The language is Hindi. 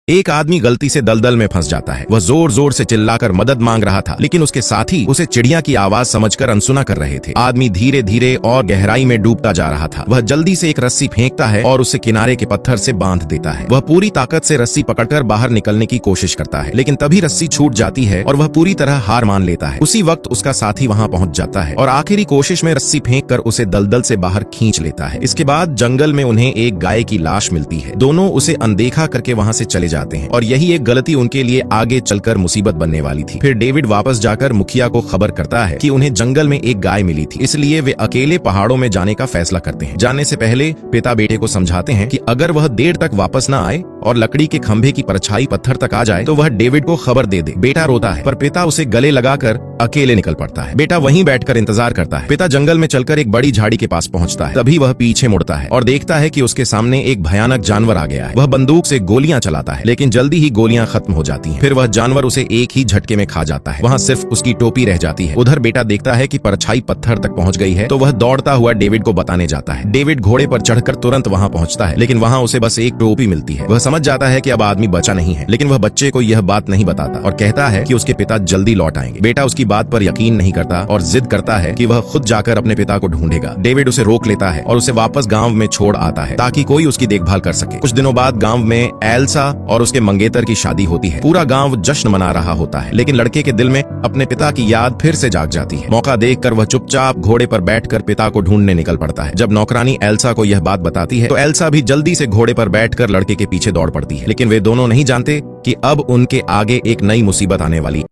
एक आदमी गलती से दलदल में फंस जाता है। वह जोर जोर से चिल्लाकर मदद मांग रहा था, लेकिन उसके साथी उसे चिड़िया की आवाज समझकर अनसुना कर रहे थे। आदमी धीरे धीरे और गहराई में डूबता जा रहा था। वह जल्दी से एक रस्सी फेंकता है और उसे किनारे के पत्थर से बांध देता है। वह पूरी ताकत से रस्सी पकड़कर बाहर निकलने की कोशिश करता है, लेकिन तभी रस्सी छूट जाती है और वह पूरी तरह हार मान लेता है। उसी वक्त उसका साथी वहां पहुंच जाता है और आखिरी कोशिश में रस्सी फेंककर उसे दलदल से बाहर खींच लेता है। इसके बाद जंगल में उन्हें एक गाय की लाश मिलती है। दोनों उसे अनदेखा करके वहां से चले जाते हैं और यही एक गलती उनके लिए आगे चलकर मुसीबत बनने वाली थी। फिर डेविड वापस जाकर मुखिया को खबर करता है कि उन्हें जंगल में एक गाय मिली थी, इसलिए वे अकेले पहाड़ों में जाने का फैसला करते हैं। जाने से पहले पिता बेटे को समझाते हैं कि अगर वह देर तक वापस न आए और लकड़ी के खंभे की परछाई पत्थर तक आ जाए तो वह डेविड को खबर दे दे। बेटा रोता है, पर पिता उसे गले लगाकर अकेले निकल पड़ता है। बेटा वहीं बैठकर इंतजार करता है। पिता जंगल में चलकर एक बड़ी झाड़ी के पास पहुंचता है। तभी वह पीछे मुड़ता है और देखता है कि उसके सामने एक भयानक जानवर आ गया है। वह बंदूक से गोलियां चलाता है, लेकिन जल्दी ही गोलियां खत्म हो जाती हैं। फिर वह जानवर उसे एक ही झटके में खा जाता है। वहां सिर्फ उसकी टोपी रह जाती है। उधर बेटा देखता है कि परछाई पत्थर तक पहुंच गई है, तो वह दौड़ता हुआ डेविड को बताने जाता है। डेविड घोड़े पर चढ़कर तुरंत वहां पहुंचता है, लेकिन वहां उसे बस एक टोपी मिलती है। वह समझ जाता है कि अब आदमी बचा नहीं है, लेकिन वह बच्चे को यह बात नहीं बताता और कहता है कि उसके पिता जल्दी लौट आएंगे। बेटा उसकी बात पर यकीन नहीं करता और जिद करता है कि वह खुद जाकर अपने पिता को ढूंढेगा। डेविड उसे रोक लेता है और उसे वापस गांव में छोड़ आता है ताकि कोई उसकी देखभाल कर सके। कुछ दिनों बाद गांव में एल्सा और उसके मंगेतर की शादी होती है। पूरा गांव जश्न मना रहा होता है, लेकिन लड़के के दिल में अपने पिता की याद फिर से जाग जाती है। मौका देखकर वह चुपचाप घोड़े पर बैठकर पिता को ढूंढने निकल पड़ता है। जब नौकरानी एल्सा को यह बात बताती है तो एल्सा भी जल्दी से घोड़े पर बैठकर लड़के के पीछे दौड़ पड़ती है, लेकिन वे दोनों नहीं जानते कि अब उनके आगे एक नई मुसीबत आने वाली